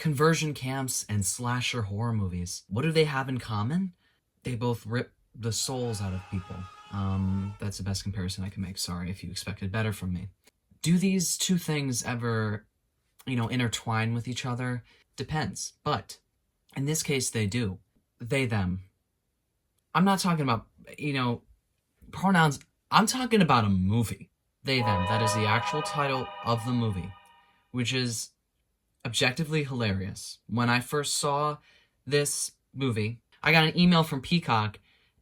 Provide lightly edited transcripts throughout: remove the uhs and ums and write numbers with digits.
Conversion camps and slasher horror movies. What do they have in common? They both rip the souls out of people. That's the best comparison I can make. Sorry if you expected better from me. Do these two things ever, intertwine with each other? Depends. But in this case, they do. They, them. I'm not talking about, pronouns. I'm talking about a movie. They, them. That is the actual title of the movie, which is objectively hilarious. When I first saw this movie, I got an email from Peacock,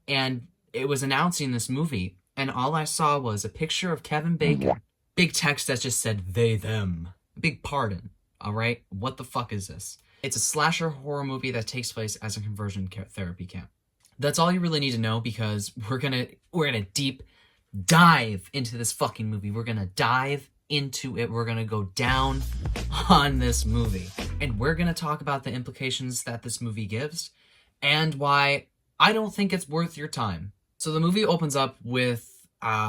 and it was announcing this movie, and all I saw was a picture of Kevin Bacon. Big text that just said, they, them. Big pardon, all right? What the fuck is this? It's a slasher horror movie that takes place as a conversion therapy camp. That's all you really need to know, because we're gonna deep dive into this fucking movie. We're gonna dive into it. We're gonna go down on this movie, and we're gonna talk about the implications that this movie gives and why I don't think it's worth your time. So the movie opens up with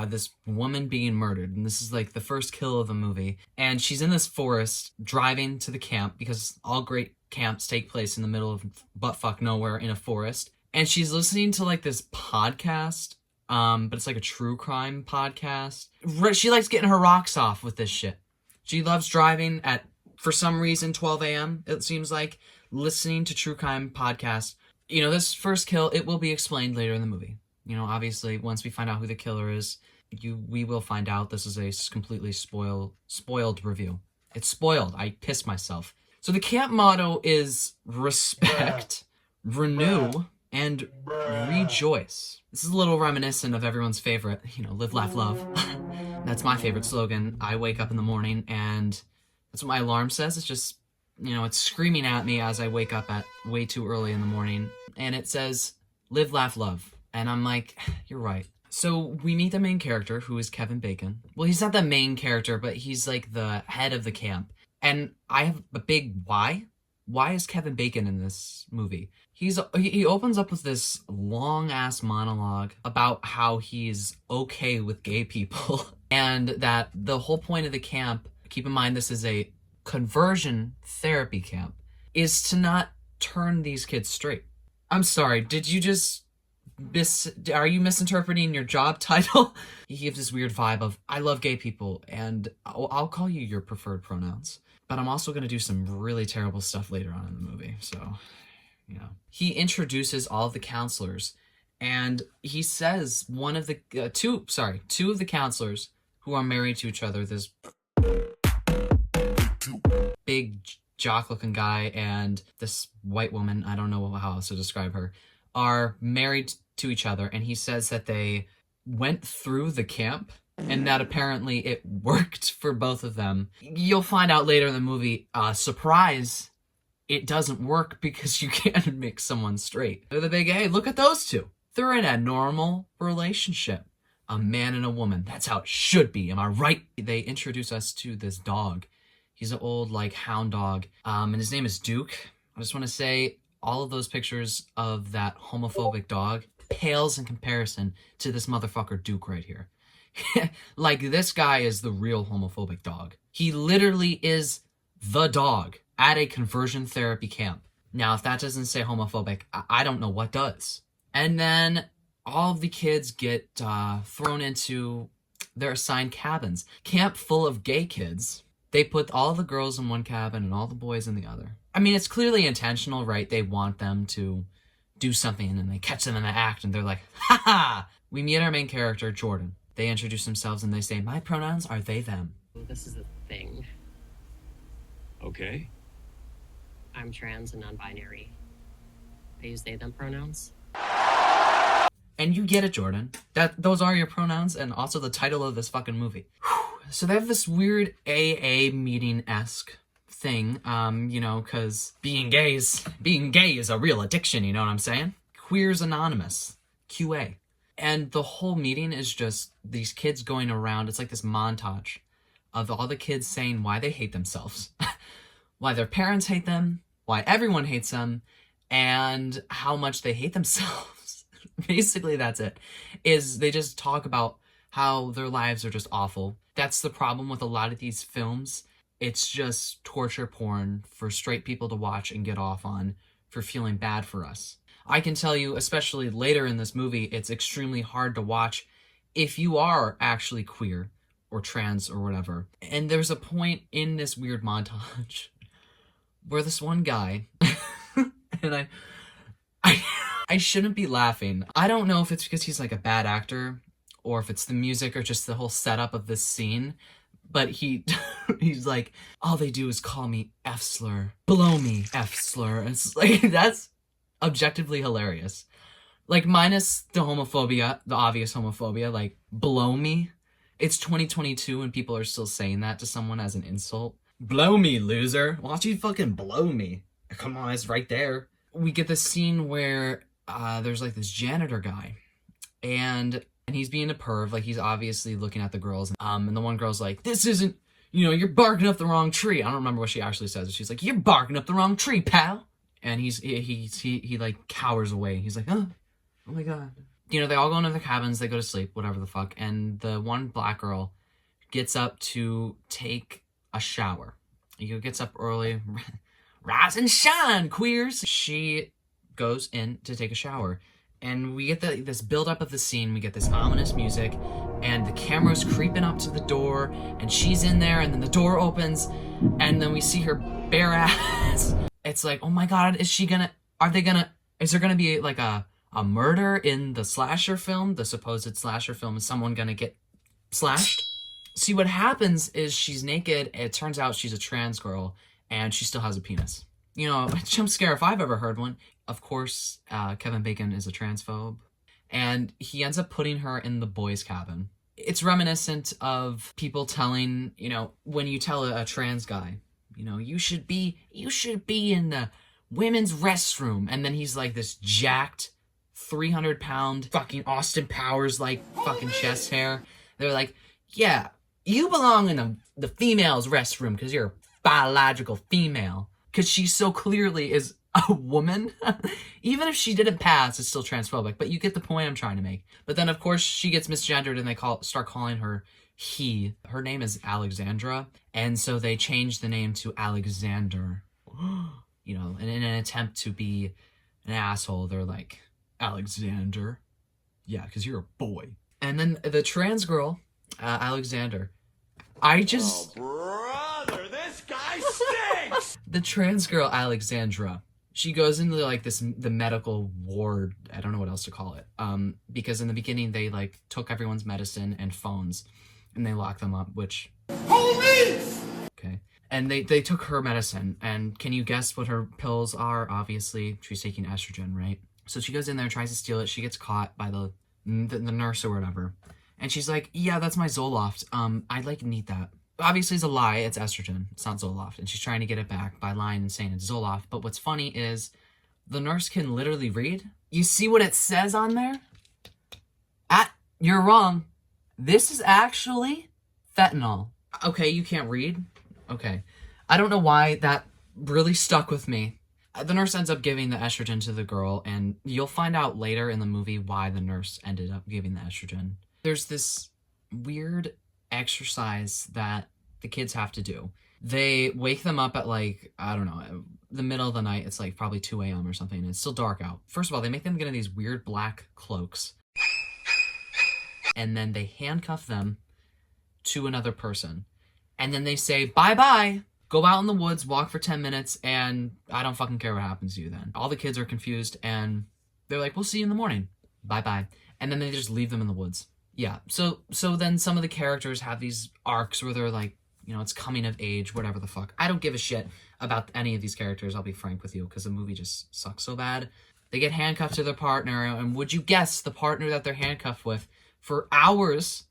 this woman being murdered, and this is like the first kill of the movie, and she's in this forest driving to the camp, because all great camps take place in the middle of buttfuck nowhere in a forest, and she's listening to like this podcast, but it's like a true crime podcast. She likes getting her rocks off with this shit. She loves driving at, for some reason, 12 a.m., it seems like, listening to true crime podcasts. This first kill, it will be explained later in the movie. Obviously, once we find out who the killer is, we will find out. This is a completely spoiled review. It's spoiled. I pissed myself. So the camp motto is respect, renew, and rejoice. This is a little reminiscent of everyone's favorite, live, laugh, love. That's my favorite slogan. I wake up in the morning, and that's what my alarm says. It's just, it's screaming at me as I wake up at way too early in the morning. And it says, live, laugh, love. And I'm like, you're right. So we meet the main character, who is Kevin Bacon. Well, he's not the main character, but he's like the head of the camp. And I have a big why. Why is Kevin Bacon in this movie? He opens up with this long-ass monologue about how he's okay with gay people. And that the whole point of the camp, keep in mind this is a conversion therapy camp, is to not turn these kids straight. I'm sorry, did you just... are you misinterpreting your job title? He gives this weird vibe of, I love gay people, and I'll call you your preferred pronouns. But I'm also going to do some really terrible stuff later on in the movie, so, He introduces all of the counselors, and he says one of the, two of the counselors who are married to each other, this big jock-looking guy and this white woman, I don't know how else to describe her, are married to each other, and he says that they went through the camp and that apparently it worked for both of them. You'll find out later in the movie, surprise, it doesn't work because you can't make someone straight. They're the big, hey, look at those two. They're in a normal relationship. A man and a woman. That's how it should be. Am I right? They introduce us to this dog. He's an old, hound dog. And his name is Duke. I just want to say, all of those pictures of that homophobic dog pales in comparison to this motherfucker Duke right here. This guy is the real homophobic dog. He literally is the dog at a conversion therapy camp. Now, if that doesn't say homophobic, I don't know what does. And then all of the kids get thrown into their assigned cabins. Camp full of gay kids. They put all the girls in one cabin and all the boys in the other. I mean, it's clearly intentional, right? They want them to do something, and they catch them in the act, and they're like, ha ha! We meet our main character, Jordan. They introduce themselves, and they say, my pronouns are they, them. This is a thing. Okay. I'm trans and non-binary. I use they, them pronouns. And you get it, Jordan. Those are your pronouns, and also the title of this fucking movie. So they have this weird AA meeting-esque thing, because being gay is a real addiction, you know what I'm saying? Queers Anonymous, QA. And the whole meeting is just these kids going around. It's like this montage of all the kids saying why they hate themselves, why their parents hate them, why everyone hates them, and how much they hate themselves. Basically, that's it. They just talk about how their lives are just awful. That's the problem with a lot of these films. It's just torture porn for straight people to watch and get off on for feeling bad for us. I can tell you, especially later in this movie, it's extremely hard to watch if you are actually queer or trans or whatever. And there's a point in this weird montage where this one guy, and I shouldn't be laughing. I don't know if it's because he's like a bad actor or if it's the music or just the whole setup of this scene, but he's like, all they do is call me F-slur. Blow me, F-slur. And it's like, that's objectively hilarious. Like, minus the homophobia, the obvious homophobia, like, blow me. It's 2022 and people are still saying that to someone as an insult. Blow me, loser. Why don't you fucking blow me? Come on, it's right there. We get this scene where there's like this janitor guy and he's being a perv. Like, he's obviously looking at the girls. And the one girl's like, this isn't, you're barking up the wrong tree. I don't remember what she actually says. But she's like, you're barking up the wrong tree, pal. And he like cowers away. He's like, oh my God. They all go into their cabins. They go to sleep, whatever the fuck. And the one black girl gets up to take a shower. He gets up early. Rise and shine, queers. She goes in to take a shower. And we get this build-up of the scene. We get this ominous music. And the camera's creeping up to the door. And she's in there. And then the door opens. And then we see her bare ass. It's like, oh my God, is there gonna be like a murder in the slasher film? The supposed slasher film? Is someone gonna get slashed? See, what happens is she's naked. It turns out she's a trans girl. And she still has a penis. A jump scare if I've ever heard one. Of course, Kevin Bacon is a transphobe. And he ends up putting her in the boys' cabin. It's reminiscent of people telling, when you tell a trans guy, you should be in the women's restroom. And then he's like this jacked, 300-pound fucking Austin Powers, like fucking chest hair. They're like, yeah, you belong in the female's restroom because you're a biological female. Because she so clearly is a woman. Even if she didn't pass, it's still transphobic. But you get the point I'm trying to make. But then, of course, she gets misgendered and they start calling her he. Her name is Alexandra. And so they changed the name to Alexander. And in an attempt to be an asshole, they're like, Alexander. Yeah, because you're a boy. And then the trans girl, Alexander. Oh, brother, this guy stinks! The trans girl, Alexandra, she goes into like the medical ward. I don't know what else to call it. Because in the beginning, they like took everyone's medicine and phones and they locked them up, which... Police! Okay. And they took her medicine. And can you guess what her pills are? Obviously, she's taking estrogen, right? So she goes in there, tries to steal it. She gets caught by the nurse or whatever. And she's like, yeah, that's my Zoloft. I'd need that. Obviously, it's a lie. It's estrogen. It's not Zoloft. And she's trying to get it back by lying and saying it's Zoloft. But what's funny is the nurse can literally read. You see what it says on there? You're wrong. This is actually fentanyl. Okay, you can't read? Okay. I don't know why that really stuck with me. The nurse ends up giving the estrogen to the girl, and you'll find out later in the movie why the nurse ended up giving the estrogen. There's this weird exercise that the kids have to do. They wake them up at the middle of the night. It's probably 2 a.m. or something. And it's still dark out. First of all, they make them get in these weird black cloaks. And then they handcuff them to another person. And then they say, bye-bye. Go out in the woods, walk for 10 minutes, and I don't fucking care what happens to you then. All the kids are confused, and they're like, we'll see you in the morning. Bye-bye. And then they just leave them in the woods. Yeah, so then some of the characters have these arcs where they're like, it's coming of age, whatever the fuck. I don't give a shit about any of these characters, I'll be frank with you, because the movie just sucks so bad. They get handcuffed to their partner, and would you guess the partner that they're handcuffed with for hours,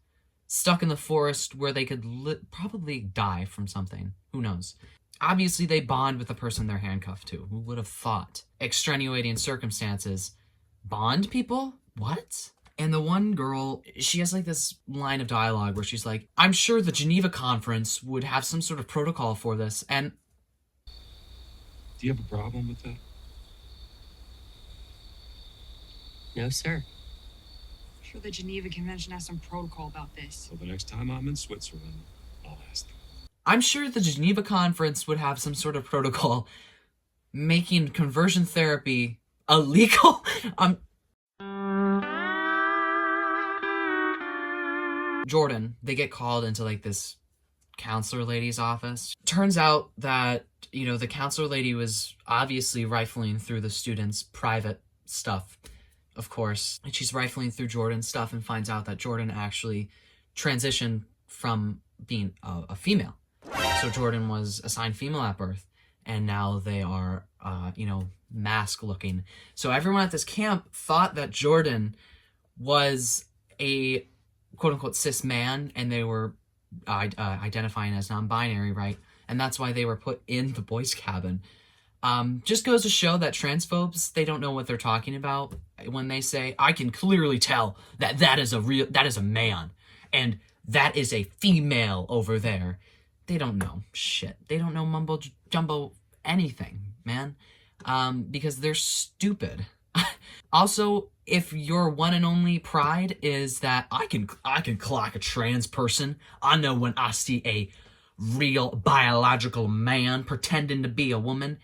stuck in the forest where they could probably die from something. Who knows? Obviously, they bond with the person they're handcuffed to. Who would have thought? Extenuating circumstances. Bond people? What? And the one girl, she has this line of dialogue where she's like, I'm sure the Geneva Conference would have some sort of protocol for this, and... Do you have a problem with that? No, sir. I'm sure the Geneva Convention has some protocol about this. So the next time I'm in Switzerland, I'll ask them. I'm sure the Geneva Conference would have some sort of protocol making conversion therapy illegal. Jordan, they get called into like this counselor lady's office. Turns out that, you know, the counselor lady was obviously rifling through the students' private stuff, of course. And she's rifling through Jordan's stuff and finds out that Jordan actually transitioned from being a female. So Jordan was assigned female at birth, and now they are, mask looking. So everyone at this camp thought that Jordan was a quote-unquote cis man, and they were identifying as non-binary, right? And that's why they were put in the boys' cabin. Just goes to show that transphobes, they don't know what they're talking about when they say, I can clearly tell that is a man, and that is a female over there. They don't know shit. They don't know mumbo jumbo anything, man. Because they're stupid. Also, if your one and only pride is that I can clock a trans person, I know when I see a real biological man pretending to be a woman,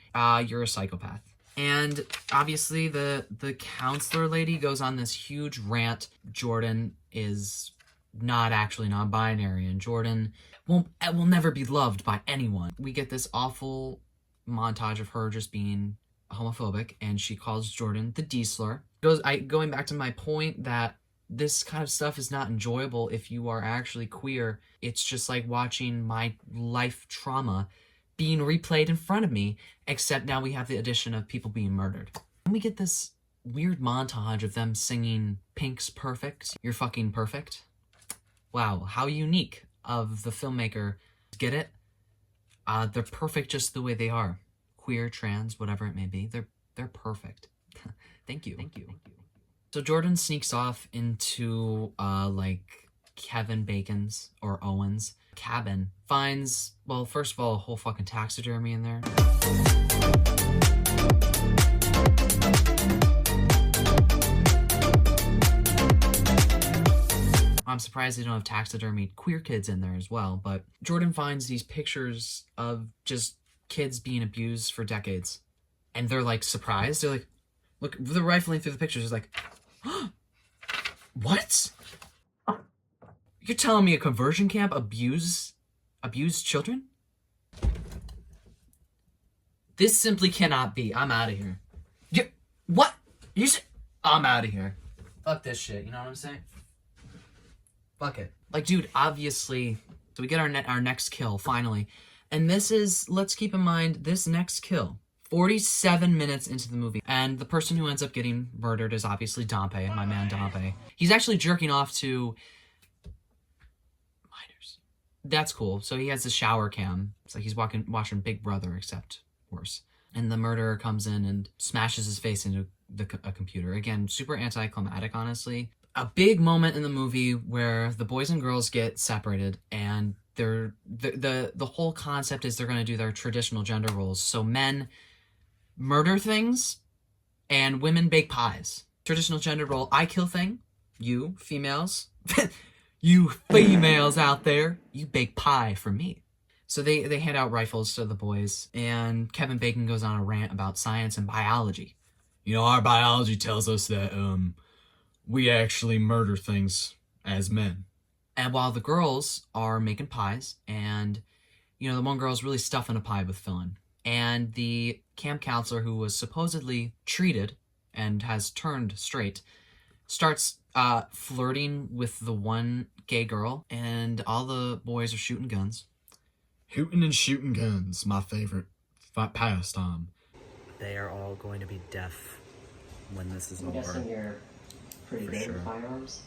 you're a psychopath. And obviously the counselor lady goes on this huge rant. Jordan is not actually non-binary, and Jordan will never be loved by anyone. We get this awful montage of her just being homophobic, and she calls Jordan the D-slur. Going back to my point that this kind of stuff is not enjoyable if you are actually queer. It's just like watching my life trauma being replayed in front of me, except now we have the addition of people being murdered. And we get this weird montage of them singing Pink's Perfect. You're fucking perfect. Wow, how unique of the filmmaker. Get it? They're perfect just the way they are. Queer, trans, whatever it may be. They're perfect. Thank you. So Jordan sneaks off into Kevin Bacon's or Owen's cabin. Finds, well, first of all, a whole fucking taxidermy in there. I'm surprised they don't have taxidermied queer kids in there as well, but Jordan finds these pictures of just kids being abused for decades. And they're like surprised. They're like, look, they're rifling through the pictures. It's like, what? You're telling me a conversion camp abused children? This simply cannot be. I'm out of here. What? I'm out of here. Fuck this shit, you know what I'm saying? Fuck it. Like, dude, obviously, so we get our next kill, finally. And this is, let's keep in mind, this next kill, 47 minutes into the movie. And the person who ends up getting murdered is obviously Dompe, my man Dompe. He's actually jerking off to minors. That's cool. So he has a shower cam. It's like he's watching Big Brother, except worse. And the murderer comes in and smashes his face into a computer. Again, super anticlimactic, honestly. A big moment in the movie where the boys and girls get separated, and the whole concept is they're going to do their traditional gender roles. So men murder things and women bake pies. Traditional gender role, I kill thing, you females, you females out there, you bake pie for me. So they hand out rifles to the boys, and Kevin Bacon goes on a rant about science and biology. You know, our biology tells us that we actually murder things as men. And while the girls are making pies, and, you know, the one girl's really stuffing a pie with filling. And the camp counselor, who was supposedly treated and has turned straight, starts flirting with the one gay girl, and all the boys are shooting guns. Hooting and shooting guns, my favorite pastime. They are all going to be deaf when this is I'm over. guessing you're pretty good sure. at firearms.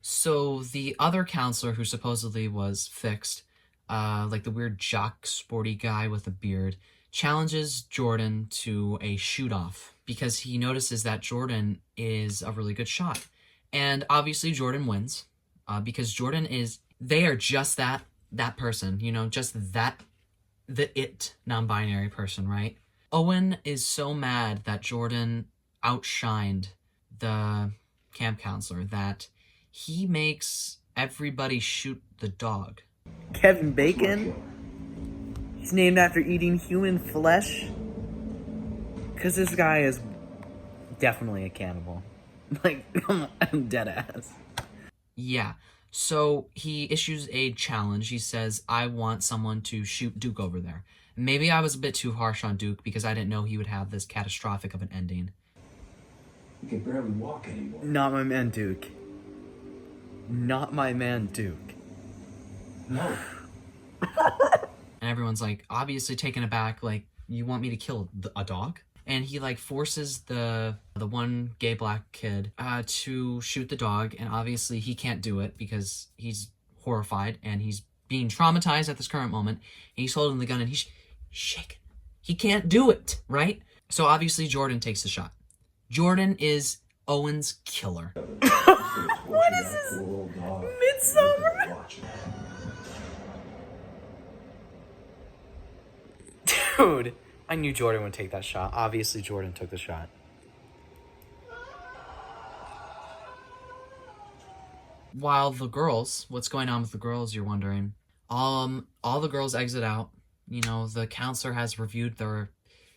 So the other counselor, who supposedly was fixed, like the weird jock sporty guy with a beard, challenges Jordan to a shoot-off because he notices that Jordan is a really good shot. And obviously Jordan wins because they are just that person, you know, just the non-binary person, right? Owen is so mad that Jordan outshined the camp counselor that he makes everybody shoot the dog. Kevin Bacon It's named after eating human flesh? Because this guy is definitely a cannibal. Like, I'm dead ass. Yeah. So he issues a challenge. He says, I want someone to shoot Duke over there. Maybe I was a bit too harsh on Duke because I didn't know he would have this catastrophic of an ending. You can barely walk anymore. Not my man, Duke. Not my man, Duke. No. And everyone's like, obviously taken aback, like, you want me to kill a dog? And he like forces the one gay black kid to shoot the dog, and obviously he can't do it because he's horrified and he's being traumatized at this current moment. And he's holding the gun and he's shaking. He can't do it, right? So obviously Jordan takes the shot. Jordan is Owen's killer. What is this? Midsummer? Dude, I knew Jordan would take that shot. Obviously, Jordan took the shot. While the girls, what's going on with the girls, you're wondering? All the girls exit out. You know, the counselor has reviewed their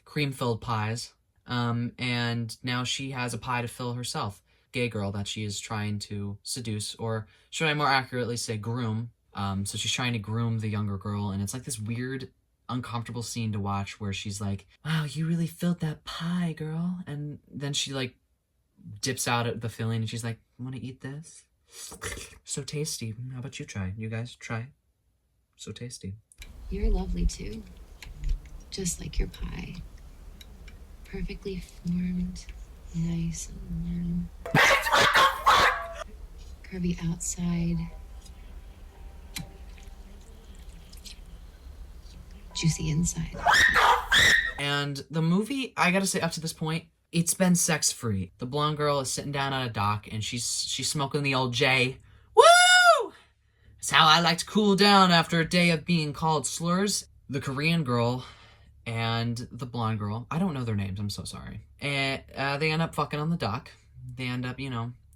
cream-filled pies. And now she has a pie to fill herself. Gay girl that she is trying to seduce, or should I more accurately say groom. So she's trying to groom the younger girl, and it's like this weird, uncomfortable scene to watch where she's like, wow, you really filled that pie, girl. And then she like dips out at the filling and she's like, want to eat this? So tasty. How about you try? You guys try. So tasty. You're lovely too. Just like your pie. Perfectly formed, nice and warm. Curvy outside. Juicy inside. And the movie, I gotta say, up to this point, it's been sex-free. The blonde girl is sitting down at a dock and she's smoking the old J. Woo! It's how I like to cool down after a day of being called slurs. The Korean girl and the blonde girl, I don't know their names, I'm so sorry. And they end up fucking on the dock. They end up,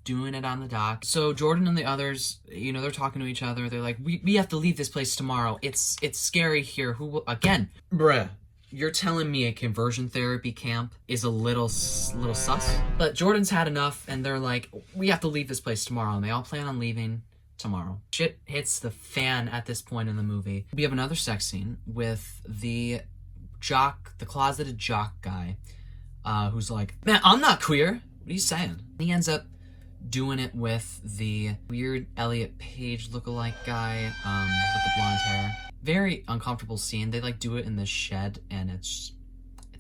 doing it on the dock. So Jordan and the others, they're talking to each other. They're like, we have to leave this place tomorrow. It's scary here. Who will, again, bruh. You're telling me a conversion therapy camp is a little sus? But Jordan's had enough, and they're like, we have to leave this place tomorrow, and they all plan on leaving tomorrow. Shit hits the fan at this point in the movie. We have another sex scene with the closeted jock guy, who's like, man, I'm not queer. What are you saying? He ends up doing it with the weird Elliot Page lookalike guy with the blonde hair. Very uncomfortable scene. They do it in this shed, and it's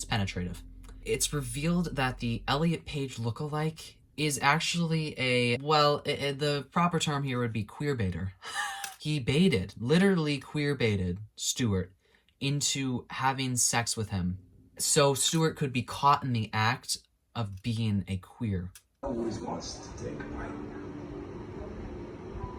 penetrative. It's revealed that the Elliot Page lookalike is actually the proper term here would be queer baiter. He literally queer baited Stuart into having sex with him, so Stuart could be caught in the act of being a queer. Always wants to take a bite.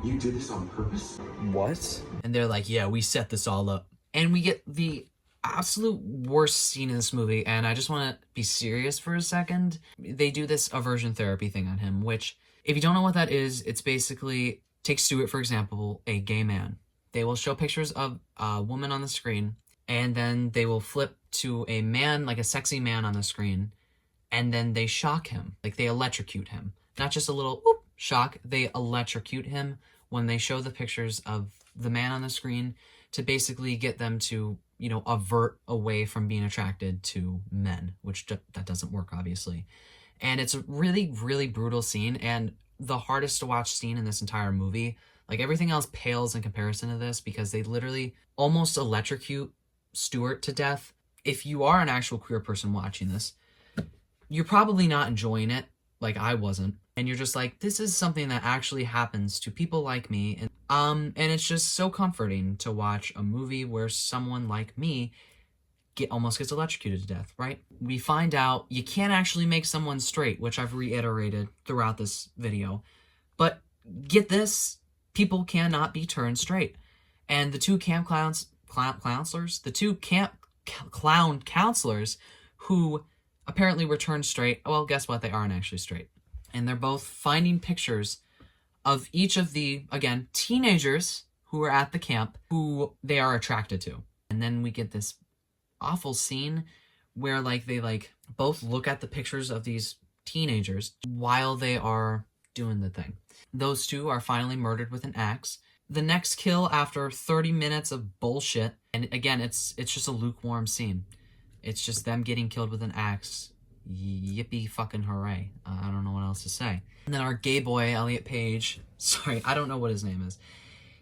You did this on purpose? What? And they're like, yeah, we set this all up. And we get the absolute worst scene in this movie, and I just want to be serious for a second. They do this aversion therapy thing on him, which, if you don't know what that is, it's basically, take Stuart, for example, a gay man. They will show pictures of a woman on the screen, and then they will flip to a man, like a sexy man on the screen, and then they shock him. They electrocute him. Not just a little whoop, shock, they electrocute him when they show the pictures of the man on the screen to basically get them to, avert away from being attracted to men, which that doesn't work, obviously. And it's a really, really brutal scene, and the hardest to watch scene in this entire movie. Everything else pales in comparison to this because they literally almost electrocute Stuart to death. If you are an actual queer person watching this, you're probably not enjoying it, like I wasn't. And you're just like, this is something that actually happens to people like me. And it's just so comforting to watch a movie where someone like me almost gets electrocuted to death, right? We find out you can't actually make someone straight, which I've reiterated throughout this video. But get this, people cannot be turned straight. And the two camp counselors who apparently were turned straight, well, guess what? They aren't actually straight. And they're both finding pictures of each of the, again, teenagers who are at the camp who they are attracted to. And then we get this awful scene where like they like both look at the pictures of these teenagers while they are doing the thing. Those two are finally murdered with an axe. The next kill after 30 minutes of bullshit, and again, it's just a lukewarm scene. It's just them getting killed with an axe. Yippee fucking hooray. I don't know what else to say. And then our gay boy, Elliot Page, sorry, I don't know what his name is.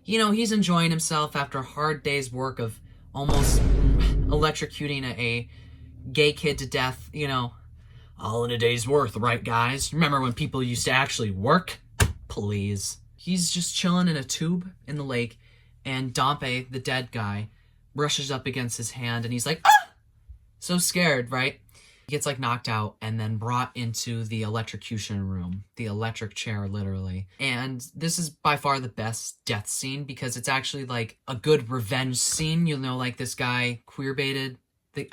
You know, he's enjoying himself after a hard day's work of almost electrocuting a gay kid to death, you know. All in a day's worth, right, guys? Remember when people used to actually work? Please. He's just chilling in a tube in the lake, and Dompe, the dead guy, brushes up against his hand, and he's like, ah! So scared, right? He gets like knocked out and then brought into the electrocution room, the electric chair, literally. And this is by far the best death scene because it's actually like a good revenge scene. You know, like this guy queer baited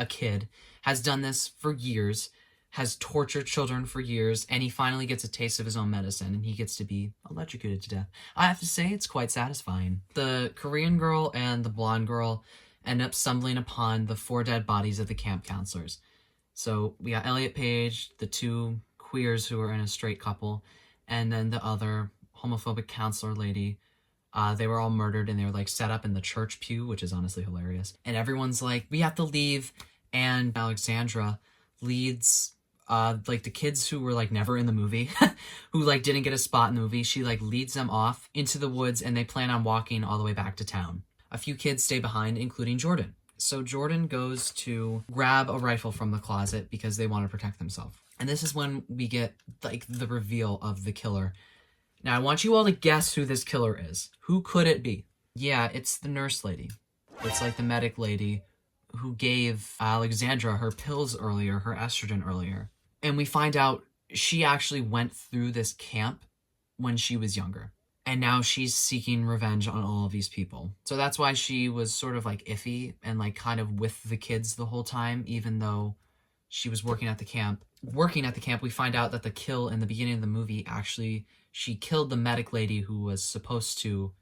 a kid, has done this for years, has tortured children for years, and he finally gets a taste of his own medicine and he gets to be electrocuted to death. I have to say, it's quite satisfying. The Korean girl and the blonde girl end up stumbling upon the 4 dead bodies of the camp counselors. So we got Elliot Page, the 2 queers who are in a straight couple, and then the other homophobic counselor lady. They were all murdered and they were like set up in the church pew, which is honestly hilarious. And everyone's like, we have to leave. And Alexandra leads like the kids who were like never in the movie, who like didn't get a spot in the movie. She like leads them off into the woods and they plan on walking all the way back to town. A few kids stay behind, including Jordan. So Jordan goes to grab a rifle from the closet because they want to protect themselves. And this is when we get like the reveal of the killer. Now I want you all to guess who this killer is. Who could it be? Yeah, it's the nurse lady. It's like the medic lady who gave Alexandra her pills earlier, her estrogen earlier. And we find out she actually went through this camp when she was younger. And now she's seeking revenge on all of these people. So that's why she was sort of like iffy and like kind of with the kids the whole time, even though she was working at the camp. Working at the camp, we find out that the kill in the beginning of the movie, actually, she killed the medic lady who was supposed to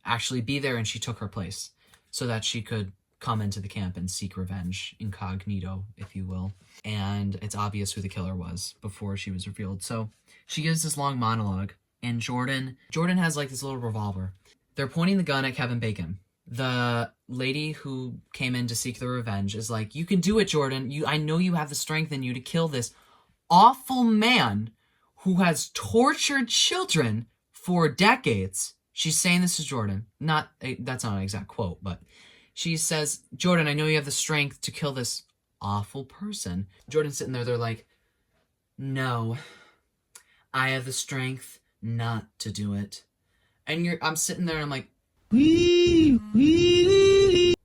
actually be there, and she took her place so that she could come into the camp and seek revenge, incognito, if you will. And it's obvious who the killer was before she was revealed. So she gives this long monologue. And Jordan has like this little revolver. They're pointing the gun at Kevin Bacon. The lady who came in to seek the revenge is like, you can do it, Jordan. I know you have the strength in you to kill this awful man who has tortured children for decades. She's saying this to Jordan. That's not an exact quote, but she says, Jordan, I know you have the strength to kill this awful person. Jordan's sitting there, they're like, no, I have the strength not to do it. And I'm sitting there and I'm like,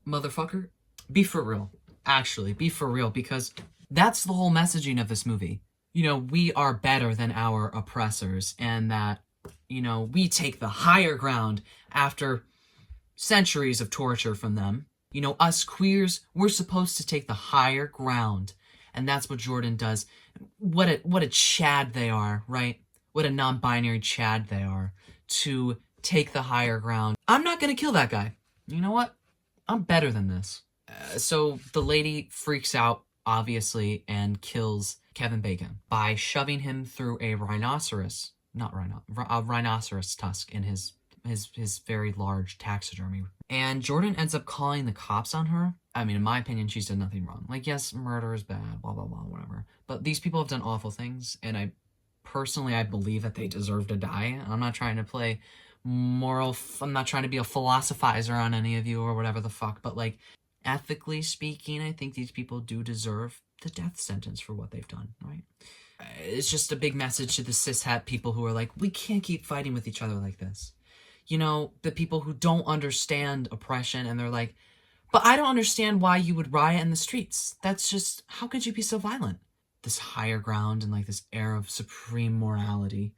motherfucker, be for real. Actually, be for real, because that's the whole messaging of this movie. You know, we are better than our oppressors, and that, you know, we take the higher ground after centuries of torture from them. You know, us queers, we're supposed to take the higher ground. And that's what Jordan does. What a Chad they are, right? What a non-binary Chad they are to take the higher ground. I'm not going to kill that guy. You know what? I'm better than this. So the lady freaks out, obviously, and kills Kevin Bacon by shoving him through a rhinoceros tusk in his very large taxidermy. And Jordan ends up calling the cops on her. I mean, in my opinion, she's done nothing wrong. Like, yes, murder is bad, blah, blah, blah, whatever. But these people have done awful things, and I believe that they deserve to die. I'm not trying to play moral, I'm not trying to be a philosophizer on any of you or whatever the fuck, but like, ethically speaking, I think these people do deserve the death sentence for what they've done, right? It's just a big message to the cishet people who are like, we can't keep fighting with each other like this. You know, the people who don't understand oppression, and they're like, but I don't understand why you would riot in the streets. That's just, how could you be so violent? This higher ground and like this air of supreme morality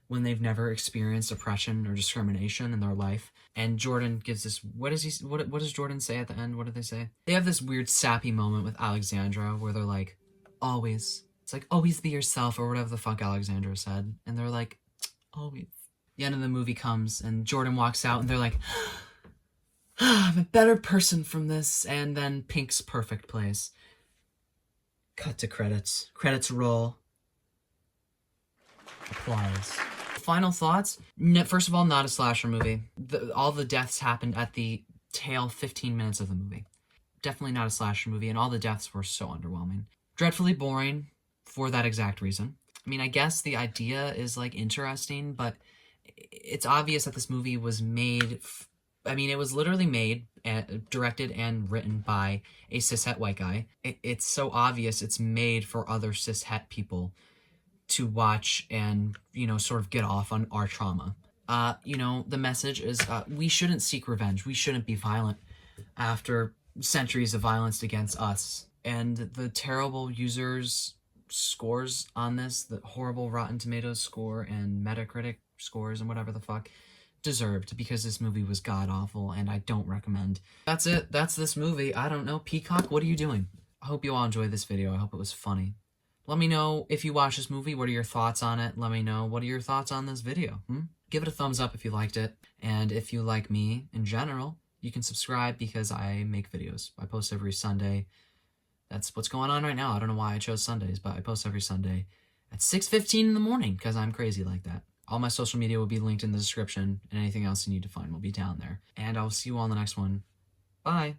when they've never experienced oppression or discrimination in their life. And Jordan gives this, what does Jordan say at the end? What did they say? They have this weird sappy moment with Alexandra where they're like, always. It's like, always be yourself, or whatever the fuck Alexandra said. And they're like, always. The end of the movie comes and Jordan walks out and they're like, I'm a better person from this, and then Pink's perfect place. Cut to credits. Credits roll. Applause. Final thoughts? First of all, not a slasher movie. All the deaths happened at the tail 15 minutes of the movie. Definitely not a slasher movie, and all the deaths were so underwhelming. Dreadfully boring for that exact reason. I mean, I guess the idea is, like, interesting, but it's obvious that this movie was made... it was literally made, directed, and written by a cishet white guy. It's so obvious it's made for other cishet people to watch and, sort of get off on our trauma. The message is we shouldn't seek revenge. We shouldn't be violent after centuries of violence against us. And the terrible users' scores on this, the horrible Rotten Tomatoes score and Metacritic scores and whatever the fuck, deserved, because this movie was god-awful and I don't recommend. That's it. That's this movie. I don't know. Peacock, what are you doing? I hope you all enjoyed this video. I hope it was funny. Let me know if you watch this movie. What are your thoughts on it? Let me know. What are your thoughts on this video? Give it a thumbs up if you liked it. And if you like me in general, you can subscribe because I make videos. I post every Sunday. That's what's going on right now. I don't know why I chose Sundays, but I post every Sunday at 6:15 in the morning because I'm crazy like that. All my social media will be linked in the description, and anything else you need to find will be down there. And I'll see you all in the next one. Bye!